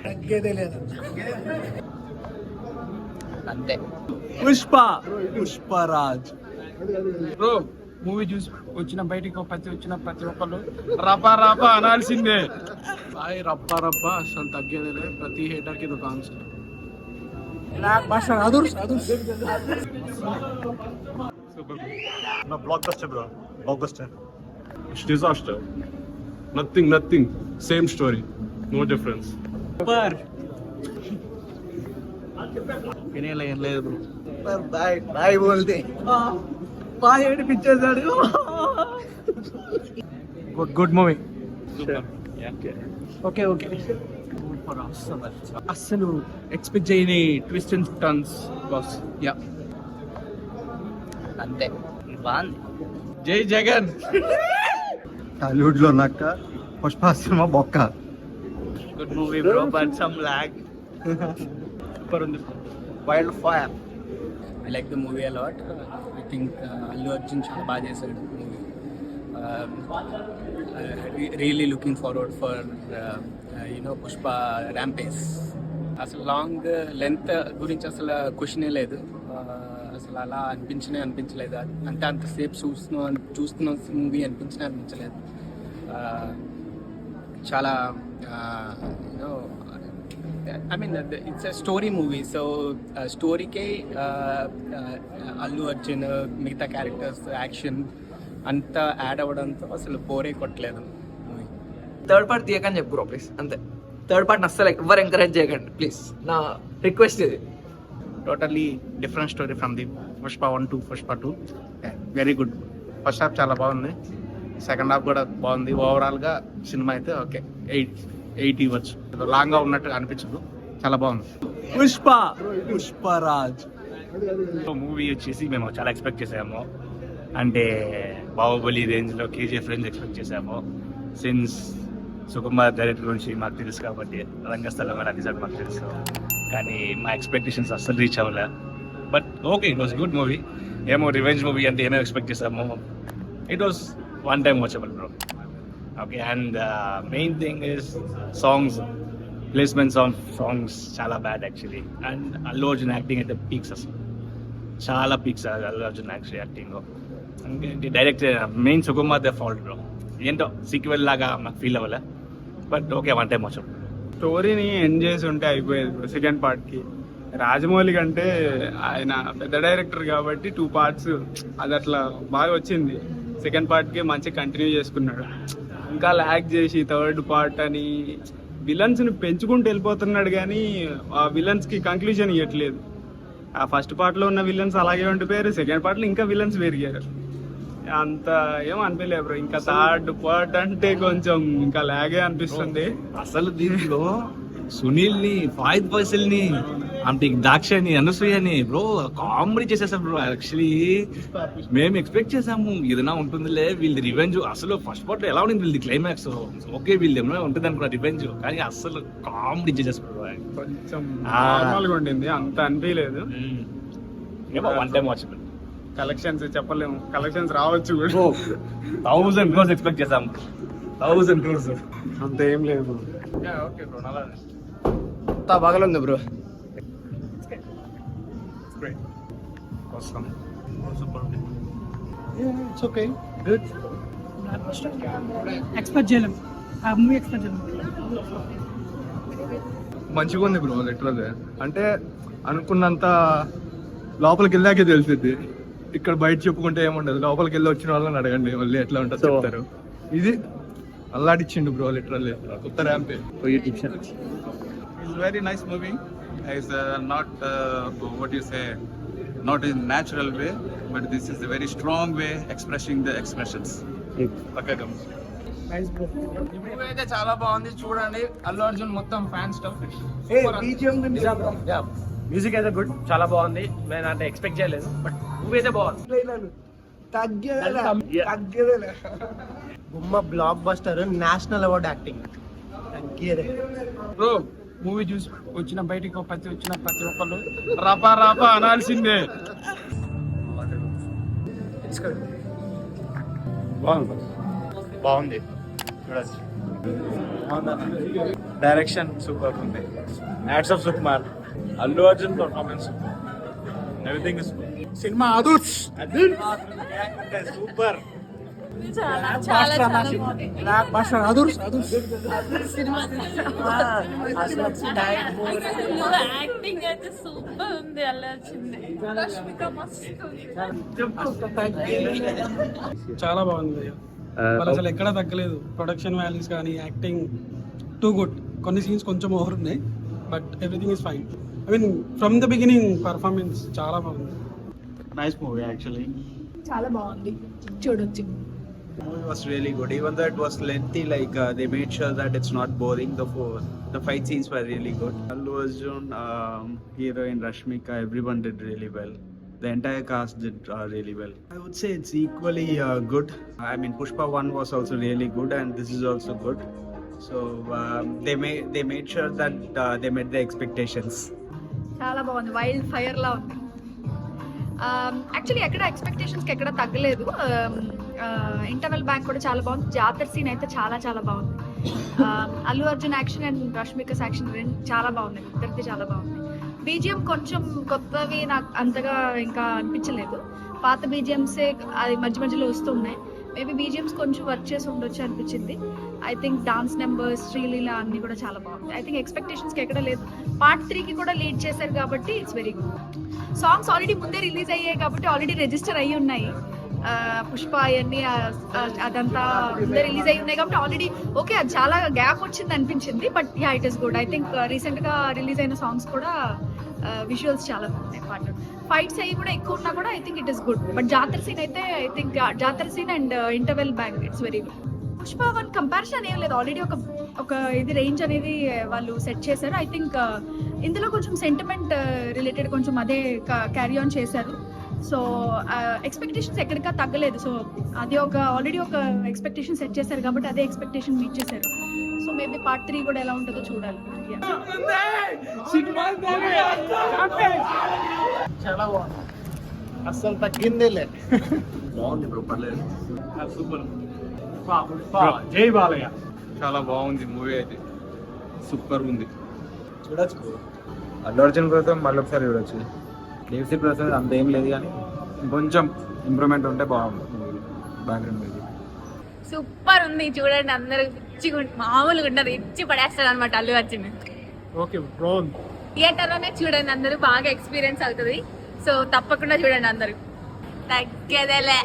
తగ్గేదేలే అంతే. Pushparaj bro movie చూసి బయటికి వచ్చిన ప్రతి ఒక్కళ్ళు రపా రపా అనాల్సిందే. బాయ్ రప్పా రప్పా అసలు తగ్గేదేలే. ప్రతి హేటర్ కి ఇది ఒక answer. No, blockbuster, bro. Blockbuster. It's disaster. Nothing. Same story. No difference. ఏం లేదు బ్రో. బాయ్ బోల్తే బాగా ఏడిపించేసాడు. Good movie. ఓకే అస్సలు ఎక్స్పెక్ట్ చేయని twist and turns boss. Yeah అంతే. బాగుంది. జై జగన్. టాలీవుడ్ లో నాక పుష్ప సినిమా బొక్క. Good movie bro but some lag. Super ఉంది. Wild fire. I like the movie a lot. I think Allu Arjun చాలా బాగా చేశాడు movie. Really looking forward for Pushpa rampage. అసలు లాంగ్ లెంత్ గురించి అసలు క్వశ్చనే లేదు. అసలు అలా అనిపించలేదు. అంటే అంతసేపు చూస్తున్న మూవీ అనిపించలేదు. చాలా I mean, it's a story movie, so స్టోరీకే Allu Arjun మిగతా క్యారెక్టర్స్ యాక్షన్ అంతా యాడ్ అవ్వడంతో అసలు బోరే కొట్టలేదు మూవీ. థర్డ్ పార్ట్ తీయకని చెప్పు బ్రో ప్లీజ్. అంతే. థర్డ్ పార్ట్ అస్సలు ఎవరు ఎంకరేజ్ చేయకండి ప్లీజ్, నా రిక్వెస్ట్ ఇది. Totally different story from the Pushpa 1 to Pushpa 2. Very good. First half చాలా బాగుంది, సెకండ్ హాఫ్ కూడా బాగుంది. ఓవరాల్గా సినిమా అయితే ఓకే 8 ఇవ్వచ్చు. లాంగ్గా ఉన్నట్టు అనిపించదు, చాలా బాగుంది. పుష్పరాజ్ మూవీ వచ్చేసి మేము చాలా ఎక్స్పెక్ట్ చేసాము. అంటే బాహుబలి రేంజ్లో కేజీఎఫ్ రేంజ్ ఎక్స్పెక్ట్ చేసాము. సిన్స్ సుకుమార్ డైరెక్టర్ గురించి మాకు తెలుసు కాబట్టి, రంగస్థలం అని అది మాకు తెలుసు. కానీ మా ఎక్స్పెక్టేషన్స్ అస్సలు రీచ్ అవ్వలే. But okay, it was good movie. ఏమో రివెంజ్ మూవీ అంటే ఏమేమి ఎక్స్పెక్ట్ చేసాము. It was one time watchable bro. Okay, and main thing is songs, placements of songs చాలా bad actually. And Allu Arjun acting అయితే పీక్స్, అసలు చాలా peaks Allu Arjun acting. Direct main Sukumar the fault bro. ఏంటో sequel లాగా నాకు ఫీల్ అవ్వలే. But okay, one time watchable. స్టోరీని end చేసి ఉంటే అయిపోయేది సెకండ్ పార్ట్కి. రాజమౌళి కంటే ఆయన పెద్ద డైరెక్టర్ కాబట్టి 2 parts అది అట్లా బాగా వచ్చింది. సెకండ్ పార్ట్కి మంచిగా కంటిన్యూ చేసుకున్నాడు. ఇంకా ల్యాగ్ చేసి థర్డ్ పార్ట్ అని విలన్స్ని పెంచుకుంటూ వెళ్ళిపోతున్నాడు, కానీ ఆ విలన్స్కి కంక్లూజన్ ఇవ్వట్లేదు. ఆ ఫస్ట్ పార్ట్లో ఉన్న విలన్స్ అలాగే ఉండిపోయారు, సెకండ్ పార్ట్లో ఇంకా విలన్స్ పెరిగారు. అంత ఏం అనిపించలేదు బ్రో. ఇంకా థర్డ్ పార్ట్ అంటే కొంచెం ఇంకా లాగే అనిపిస్తుంది. అసలు దీంట్లో సునీల్ ని, ఫాయిద్ ఫైసల్ ని, అంటే దాక్షని, అనసూయని బ్రో కామెడీ చేసేసాం బ్రో. యాక్చువల్లీ మేము ఎక్స్పెక్ట్ చేసాము ఏదైనా ఉంటుందిలే వీళ్ళది రివెంజ్. అసలు ఫస్ట్ పార్ట్ ఎలా ఉండింది వీళ్ళది క్లైమాక్స్, ఓకే వీళ్ళు ఏమైనా ఉంటుంది అనుకున్నా రివెంజ్, కానీ అసలు కామెడీ చేసేసాం బ్రో. కొంచెం నార్మల్గా ఉండింది, అంత అనిపించలేదు. One time watchable. కలెక్షన్స్ చెప్పలేము, కలెక్షన్స్ రావచ్చు కూడా. 1000 crores ఎక్స్పెక్ట్ చేసాం. 1000 crores అంత ఏం లేదు. ఓకే బ్రో, నలా అంతా బాగానే bro. awesome. It's okay, good. Expect చేయలేం, ఆ మూవీ ఎక్స్పెక్ట్ చేయలేం. మంచిగా ఉంది బ్రో. లిటరల్ అంటే అనుకున్నంత లోపలికి వెళ్ళాకే తెలిసింది. ఇక్కడ బయట చెప్పుకుంటే ఏముండదు, లోపలికి వెళ్ళి వచ్చిన వాళ్ళని అడగండి మళ్ళీ ఎట్లా ఉంటుంది చెప్తారు. ఇది అల్లాడిచ్చిండు బ్రో లిటరల్లీ. కొత్త ర్యాంపే. It's very nice movie. It's not what you say, not in natural way, but this is a very strong way expressing the expressions. Okay, come. Nice bro. ఈ మూవీ అయితే చాలా బాగుంది, చూడండి. అల్లు అర్జున్ మొత్తం ఫ్యాన్ స్టఫ్. మ్యూజిక్ అయితే good, చాలా బాగుంది. నేను అంటే ఎక్స్పెక్ట్ చేయలేదు, బట్ మూవీ అయితే బాగుంది. బొమ్మ block buster, national award acting. Bro movie చూసి బయటికి వచ్చిన ప్రతి ఒక్కళ్ళు రపా రపా అనాల్సిందే. బాగుంది చూడచ్చు. డైరెక్షన్ సూపర్ ఉంది. Ads of Sukumar, Allu Arjun performance everything is cinema Adhurs super. Adhurs acting అయితే సూపర్ ఉంది. అలా వచ్చింది రష్మిక మస్తు చాలా బాగుంది. వాళ్ళు అసలు ఎక్కడా తగ్గలేదు. ప్రొడక్షన్ వాల్యూస్ కానీ యాక్టింగ్ టూ గుడ్. కొన్ని సీన్స్ కొంచెం ఓవర్ ఉన్నాయి, but everything is fine. I mean from the beginning performance చాలా బాగుంది. Nice movie actually. చాలా బాగుంది, చూడొచ్చు. Movie was really good, even though it was lengthy. They made sure that it's not boring. The fight scenes were really good. Allu Arjun, heroine Rashmika, everyone did really well. The entire cast did really well. I would say it's equally good. I mean, Pushpa 1 was also really good, and this is also good. So they made sure that they met the expectations. చాలా బాగుంది. Wild fire లా ఉంది. Actually ఎక్కడ ఎక్స్పెక్టేషన్స్కి ఎక్కడ తగ్గలేదు. Interval bank కూడా చాలా బాగుంది. జాతర సీన్ అయితే చాలా చాలా బాగుంది. Allu Arjun action and Rashmika's action చాలా బాగున్నాయి. ఇద్దరిది చాలా బాగుంది. బీజిఎం కొంచెం కొత్తవి నాకు అంతగా ఇంకా అనిపించలేదు. పాత బీజిఎంసే అది మధ్య మధ్యలో వస్తున్నాయి. మేబీ బీజిఎమ్స్ కొంచెం వర్క్ చేసి ఉండొచ్చు అనిపించింది. I think dance numbers, Sreeleela అన్ని కూడా చాలా బాగుంది. ఐ థింక్ ఎక్స్పెక్టేషన్స్కి ఎక్కడ లేదు. పార్ట్ 3కి కూడా లీడ్ చేశారు కాబట్టి it's very good. Songs already ముందే రిలీజ్ అయ్యాయి కాబట్టి ఆల్రెడీ రిజిస్టర్ అయ్యి ఉన్నాయి. పుష్ప అవన్నీ అదంతా ముందే రిలీజ్ అయ్యి ఉన్నాయి కాబట్టి ఆల్రెడీ ఓకే. అది చాలా గ్యాప్ వచ్చింది అనిపించింది, but yeah it is good. I think రీసెంట్గా రిలీజ్ అయిన సాంగ్స్ కూడా విజువల్స్ చాలా బాగున్నాయి. పార్ట్ ఫైట్స్ అయ్యి కూడా ఎక్కువ ఉన్నా కూడా I think it is good. But జాతర సీన్ అయితే ఐ థింక్ జాతర scene and interval bang it's very good. Pushpa 1 comparison ఏం లేదు. ఆల్రెడీ ఒక ఇది రేంజ్ అనేది వాళ్ళు సెట్ చేశారు. ఐ థింక్ ఇందులో కొంచెం సెంటిమెంట్ రిలేటెడ్ కొంచెం అదే క్యారీ ఆన్ చేశారు. సో ఎక్స్పెక్టేషన్స్ ఎక్కడికా తగ్గలేదు. సో అది ఆల్రెడీ ఒక ఎక్స్పెక్టేషన్ సెట్ చేశారు కాబట్టి అదే ఎక్స్పెక్టేషన్ మీట్ చేశారు. సో మేబీ పార్ట్ 3 కూడా ఎలా ఉంటుందో చూడాలి. చాలా బాగుంది, అస్సలు తగ్గిందేలే. బాగుంది బ్రో, పర్లేదు. సూపర్. జై బాలయ్య. చాలా బాగుంది మూవీ అయితే, సూపర్ ఉంది. చూడొచ్చు. అల్లు అర్జున్ కోసం మళ్ళీ ఒకసారి చూడొచ్చు. కేఎఫ్సీ ప్రసాద్ అంత ఏం లేదు, కానీ ఇంకొంచెం ఇంప్రూవ్మెంట్ ఉంటే బాగుంది బ్యాక్గ్రౌండ్ మ్యూజిక్. సూపర్ ఉంది, చూడండి. అందరూ మామూలుగా ఉండదు, ఇచ్చి పడేస్తారు అనమాట Allu Arjun. Okay bro, theatre లోనే చూడండి, అందరూ బాగా ఎక్స్పీరియన్స్ అవుతుంది. సో తప్పకుండా చూడండి అందరూ. తగ్గేదేలే.